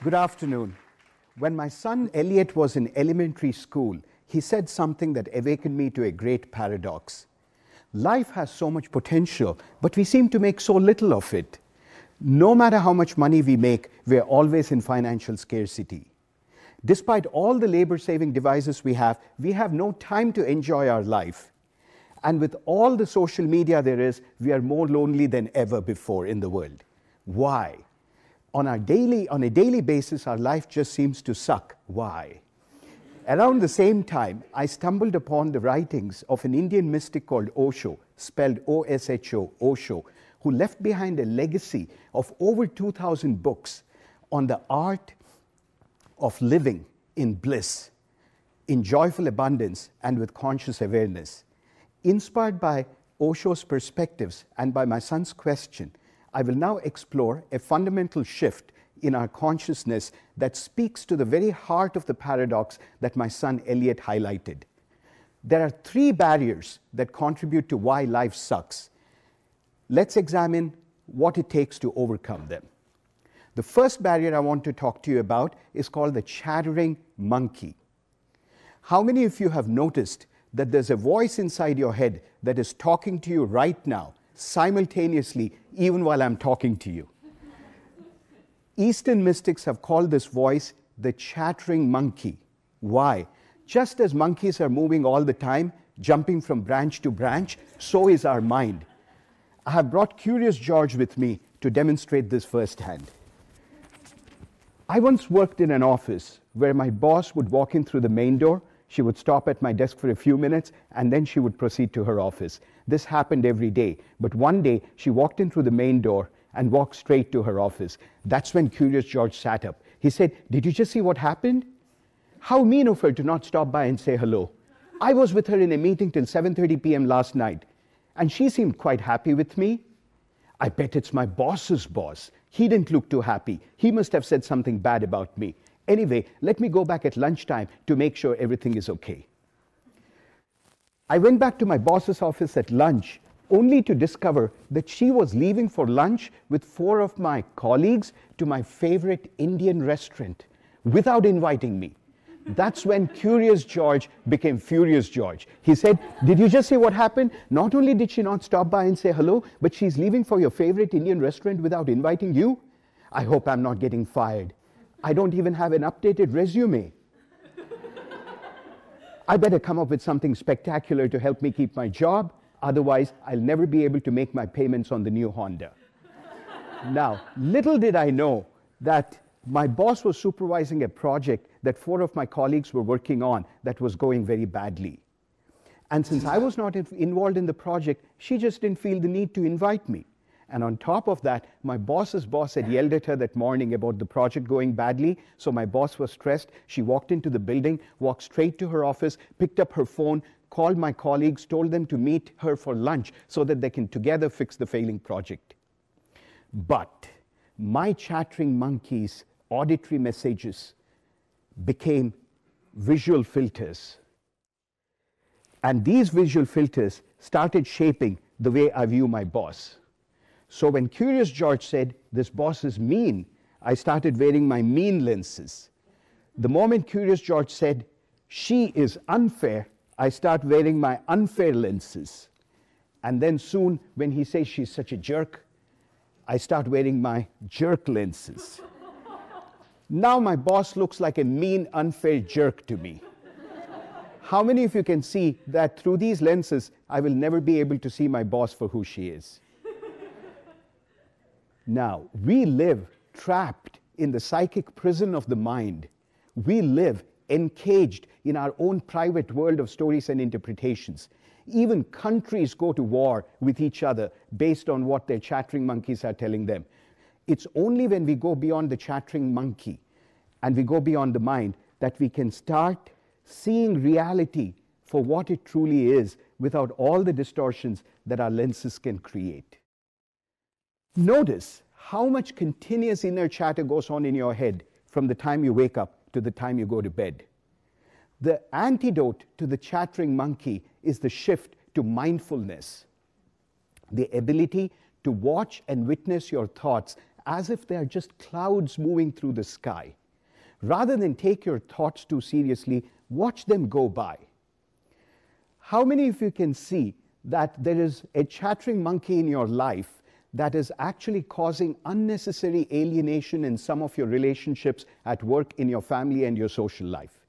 Good afternoon. When my son Elliot was in elementary school, he said something that awakened me to a great paradox. Life has so much potential, but we seem to make so little of it. No matter how much money we make, we're always in financial scarcity. Despite all the labor-saving devices we have no time to enjoy our life. And with all the social media there is, we are more lonely than ever before in the world. Why? On a daily basis, our life just seems to suck. Why? Around the same time, I stumbled upon the writings of an Indian mystic called Osho, spelled O-S-H-O, Osho, who left behind a legacy of over 2,000 books on the art of living in bliss, in joyful abundance, and with conscious awareness. Inspired by Osho's perspectives and by my son's question, I will now explore a fundamental shift in our consciousness that speaks to the very heart of the paradox that my son Elliot highlighted. There are three barriers that contribute to why life sucks. Let's examine what it takes to overcome them. The first barrier I want to talk to you about is called the chattering monkey. How many of you have noticed that there's a voice inside your head that is talking to you right now, simultaneously, even while I'm talking to you? Eastern mystics have called this voice the chattering monkey. Why? Just as monkeys are moving all the time, jumping from branch to branch, so is our mind. I have brought Curious George with me to demonstrate this firsthand. I once worked in an office where my boss would walk in through the main door. She would stop at my desk for a few minutes, and then she would proceed to her office. This happened every day, but one day she walked in through the main door and walked straight to her office. That's when Curious George sat up. He said, "Did you just see what happened? How mean of her to not stop by and say hello. I was with her in a meeting till 7:30 p.m. last night, and she seemed quite happy with me. I bet it's my boss's boss. He didn't look too happy. He must have said something bad about me. Anyway, let me go back at lunchtime to make sure everything is okay." I went back to my boss's office at lunch only to discover that she was leaving for lunch with 4 of my colleagues to my favorite Indian restaurant without inviting me. That's when Curious George became Furious George. He said, "Did you just see what happened? Not only did she not stop by and say hello, but she's leaving for your favorite Indian restaurant without inviting you? I hope I'm not getting fired. I don't even have an updated resume. I better come up with something spectacular to help me keep my job. Otherwise, I'll never be able to make my payments on the new Honda." Now, little did I know that my boss was supervising a project that 4 of my colleagues were working on that was going very badly. And since I was not involved in the project, she just didn't feel the need to invite me. And on top of that, my boss's boss had yelled at her that morning about the project going badly, so my boss was stressed. She walked into the building, walked straight to her office, picked up her phone, called my colleagues, told them to meet her for lunch so that they can together fix the failing project. But my chattering monkey's auditory messages became visual filters. And these visual filters started shaping the way I view my boss. So when Curious George said, "This boss is mean," I started wearing my mean lenses. The moment Curious George said, "She is unfair," I start wearing my unfair lenses. And then soon, when he says she's such a jerk, I start wearing my jerk lenses. Now my boss looks like a mean, unfair jerk to me. How many of you can see that through these lenses, I will never be able to see my boss for who she is? Now, we live trapped in the psychic prison of the mind. We live encaged in our own private world of stories and interpretations. Even countries go to war with each other based on what their chattering monkeys are telling them. It's only when we go beyond the chattering monkey and we go beyond the mind that we can start seeing reality for what it truly is without all the distortions that our lenses can create. Notice how much continuous inner chatter goes on in your head from the time you wake up to the time you go to bed. The antidote to the chattering monkey is the shift to mindfulness, the ability to watch and witness your thoughts as if they are just clouds moving through the sky. Rather than take your thoughts too seriously, watch them go by. How many of you can see that there is a chattering monkey in your life that is actually causing unnecessary alienation in some of your relationships at work, in your family, and your social life?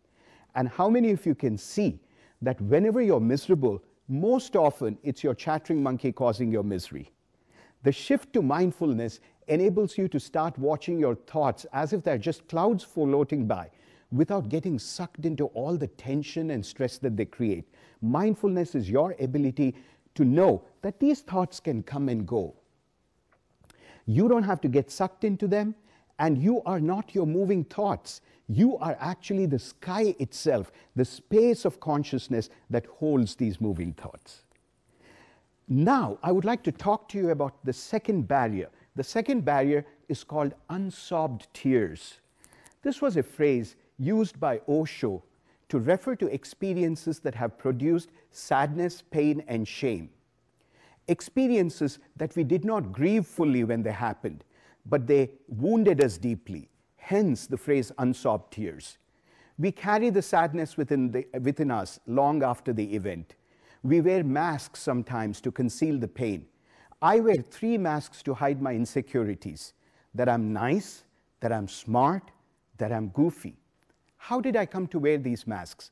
And how many of you can see that whenever you're miserable, most often it's your chattering monkey causing your misery? The shift to mindfulness enables you to start watching your thoughts as if they're just clouds floating by, without getting sucked into all the tension and stress that they create. Mindfulness is your ability to know that these thoughts can come and go. You don't have to get sucked into them, and you are not your moving thoughts. You are actually the sky itself, the space of consciousness that holds these moving thoughts. Now, I would like to talk to you about the second barrier. The second barrier is called unsobbed tears. This was a phrase used by Osho to refer to experiences that have produced sadness, pain, and shame. Experiences that we did not grieve fully when they happened, but they wounded us deeply. Hence the phrase unsobbed tears. We carry the sadness within us long after the event. We wear masks sometimes to conceal the pain. I wear 3 masks to hide my insecurities: that I'm nice, that I'm smart, that I'm goofy. How did I come to wear these masks?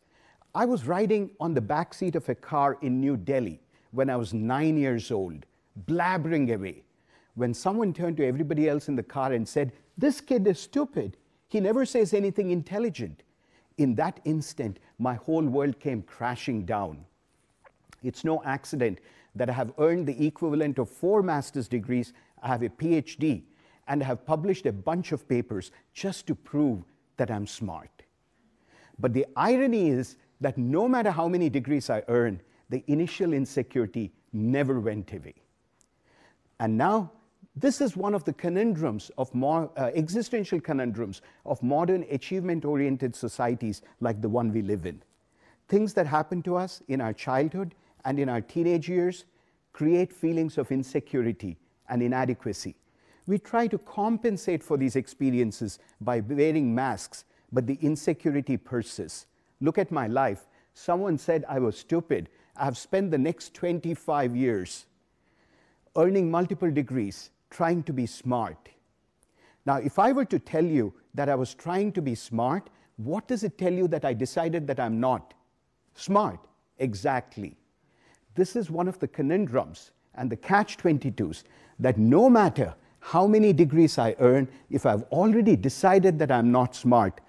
I was riding on the back seat of a car in New Delhi when I was 9 years old, blabbering away, when someone turned to everybody else in the car and said, "This kid is stupid. He never says anything intelligent." In that instant, my whole world came crashing down. It's no accident that I have earned the equivalent of 4 master's degrees, I have a PhD, and I have published a bunch of papers just to prove that I'm smart. But the irony is that no matter how many degrees I earn, the initial insecurity never went away. And now, this is one of the conundrums of existential conundrums of modern achievement-oriented societies like the one we live in. Things that happen to us in our childhood and in our teenage years create feelings of insecurity and inadequacy. We try to compensate for these experiences by wearing masks, but the insecurity persists. Look at my life. Someone said I was stupid. I have spent the next 25 years earning multiple degrees, trying to be smart. Now, if I were to tell you that I was trying to be smart, what does it tell you that I decided that I'm not smart? Exactly. This is one of the conundrums and the catch-22s, that no matter how many degrees I earn, if I've already decided that I'm not smart,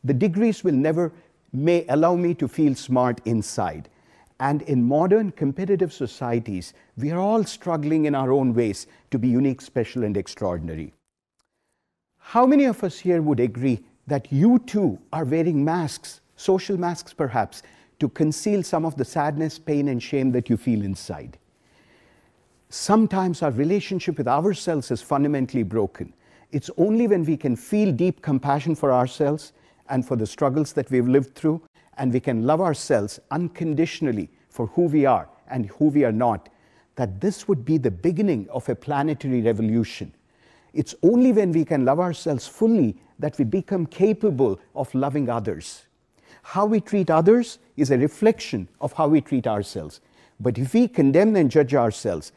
the degrees will never may allow me to feel smart inside. And in modern competitive societies, we are all struggling in our own ways to be unique, special, and extraordinary. How many of us here would agree that you too are wearing masks, social masks perhaps, to conceal some of the sadness, pain, and shame that you feel inside? Sometimes our relationship with ourselves is fundamentally broken. It's only when we can feel deep compassion for ourselves and for the struggles that we've lived through, and we can love ourselves unconditionally for who we are and who we are not, that this would be the beginning of a planetary revolution. It's only when we can love ourselves fully that we become capable of loving others. How we treat others is a reflection of how we treat ourselves. But if we condemn and judge ourselves,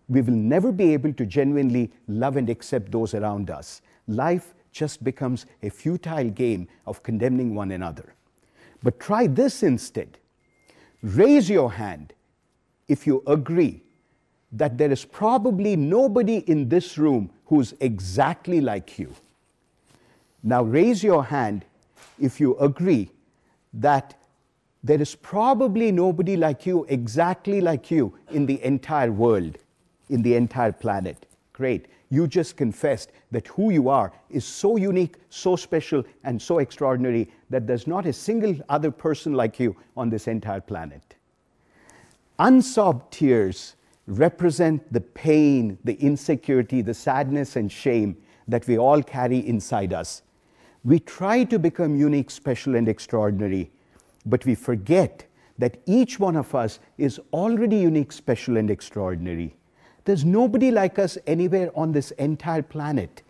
we will never be able to genuinely love and accept those around us. Life just becomes a futile game of condemning one another. But try this instead. Raise your hand if you agree that there is probably nobody in this room who's exactly like you. Now raise your hand if you agree that there is probably nobody like you, exactly like you, in the entire world, in the entire planet. Great. You just confessed that who you are is so unique, so special, and so extraordinary that there's not a single other person like you on this entire planet. Unsobbed tears represent the pain, the insecurity, the sadness and shame that we all carry inside us. We try to become unique, special, and extraordinary, but we forget that each one of us is already unique, special, and extraordinary. There's nobody like us anywhere on this entire planet.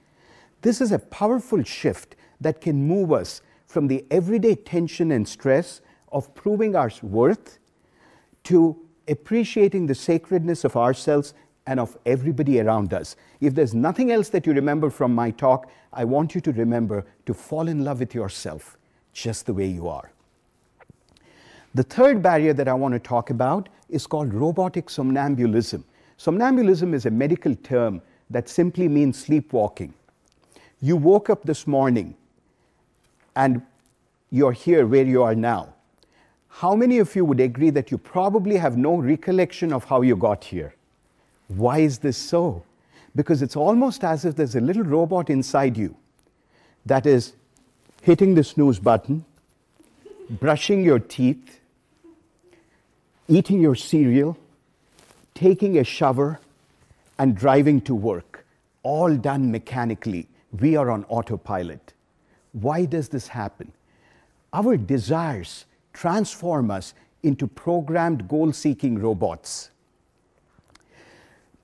This is a powerful shift that can move us from the everyday tension and stress of proving our worth to appreciating the sacredness of ourselves and of everybody around us. If there's nothing else that you remember from my talk, I want you to remember to fall in love with yourself just the way you are. The third barrier that I want to talk about is called robotic somnambulism. Somnambulism is a medical term that simply means sleepwalking. You woke up this morning and you're here where you are now. How many of you would agree that you probably have no recollection of how you got here? Why is this so? Because it's almost as if there's a little robot inside you that is hitting the snooze button, brushing your teeth, eating your cereal, taking a shower, and driving to work, all done mechanically. We are on autopilot. Why does this happen? Our desires transform us into programmed goal-seeking robots.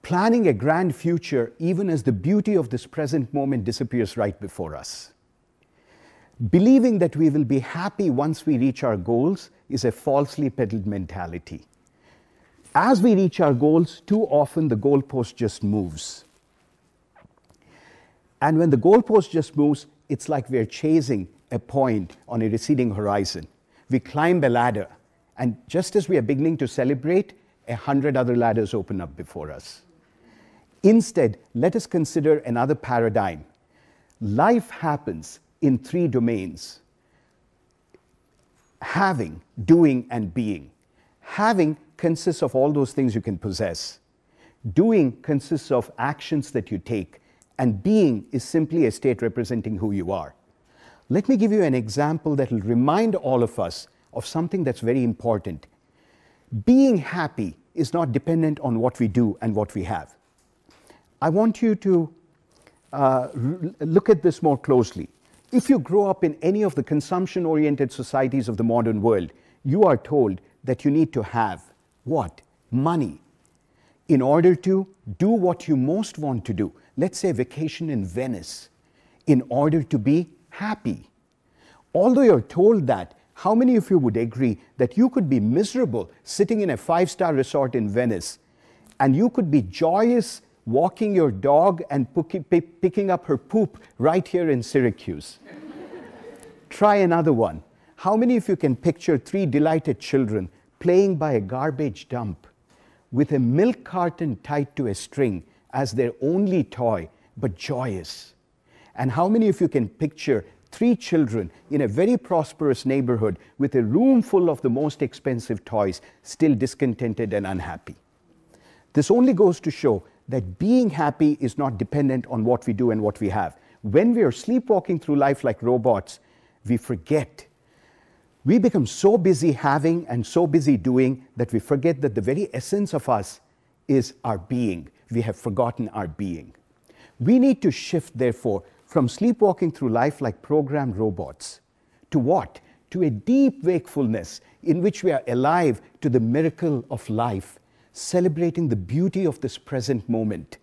Planning a grand future even as the beauty of this present moment disappears right before us. Believing that we will be happy once we reach our goals is a falsely peddled mentality. As we reach our goals, too often the goalpost just moves. And when the goalpost just moves, it's like we're chasing a point on a receding horizon. We climb a ladder, and just as we are beginning to celebrate, 100 other ladders open up before us. Instead, let us consider another paradigm. Life happens in 3 domains: having, doing, and being. Having consists of all those things you can possess. Doing consists of actions that you take. And being is simply a state representing who you are. Let me give you an example that will remind all of us of something that's very important. Being happy is not dependent on what we do and what we have. I want you to look at this more closely. If you grow up in any of the consumption-oriented societies of the modern world, you are told that you need to have what? Money. In order to do what you most want to do, let's say vacation in Venice, in order to be happy. Although you're told that, how many of you would agree that you could be miserable sitting in a 5-star resort in Venice, and you could be joyous walking your dog and picking up her poop right here in Syracuse? Try another one. How many of you can picture 3 delighted children playing by a garbage dump with a milk carton tied to a string as their only toy, but joyous? And how many of you can picture 3 children in a very prosperous neighborhood with a room full of the most expensive toys, still discontented and unhappy? This only goes to show that being happy is not dependent on what we do and what we have. When we are sleepwalking through life like robots, we forget. We become so busy having and so busy doing that we forget that the very essence of us is our being. We have forgotten our being. We need to shift, therefore, from sleepwalking through life like programmed robots to what? To a deep wakefulness in which we are alive to the miracle of life, celebrating the beauty of this present moment.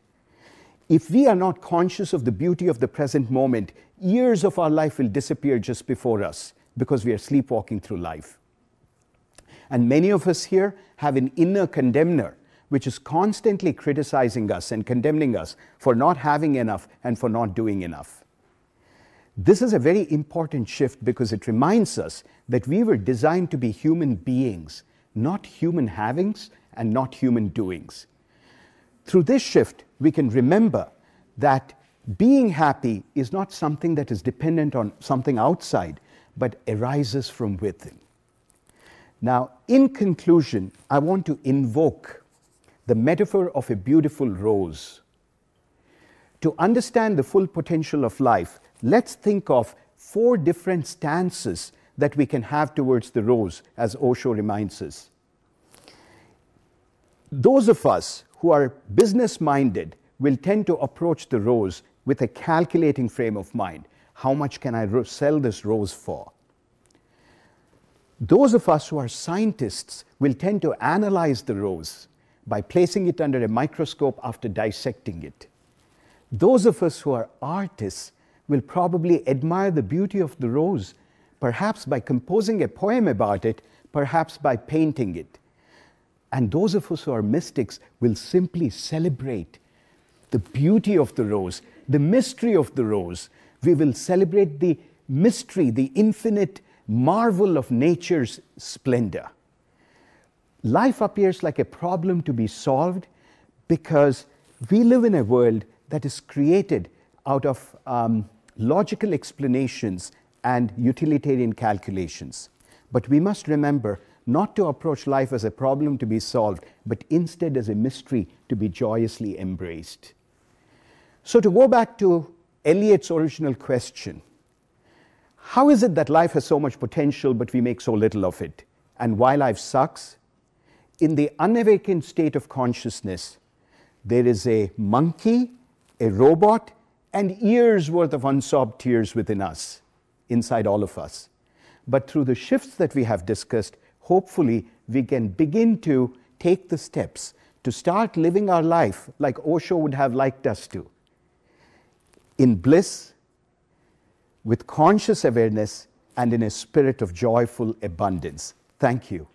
If we are not conscious of the beauty of the present moment, years of our life will disappear just before us because we are sleepwalking through life. And many of us here have an inner condemner, which is constantly criticizing us and condemning us for not having enough and for not doing enough. This is a very important shift because it reminds us that we were designed to be human beings, not human havings and not human doings. Through this shift, we can remember that being happy is not something that is dependent on something outside, but arises from within. Now, in conclusion, I want to invoke the metaphor of a beautiful rose. To understand the full potential of life, let's think of 4 different stances that we can have towards the rose, as Osho reminds us. Those of us who are business-minded will tend to approach the rose with a calculating frame of mind. How much can I sell this rose for? Those of us who are scientists will tend to analyze the rose by placing it under a microscope after dissecting it. Those of us who are artists will probably admire the beauty of the rose, perhaps by composing a poem about it, perhaps by painting it. And those of us who are mystics will simply celebrate the beauty of the rose, the mystery of the rose. We will celebrate the mystery, the infinite marvel of nature's splendor. Life appears like a problem to be solved because we live in a world that is created out of logical explanations and utilitarian calculations. But we must remember not to approach life as a problem to be solved, but instead as a mystery to be joyously embraced. So to go back to Eliot's original question, how is it that life has so much potential but we make so little of it? And why life sucks? In the unawakened state of consciousness, there is a monkey, a robot, and years worth of unsobbed tears within us, inside all of us. But through the shifts that we have discussed, hopefully we can begin to take the steps to start living our life like Osho would have liked us to, in bliss, with conscious awareness, and in a spirit of joyful abundance. Thank you.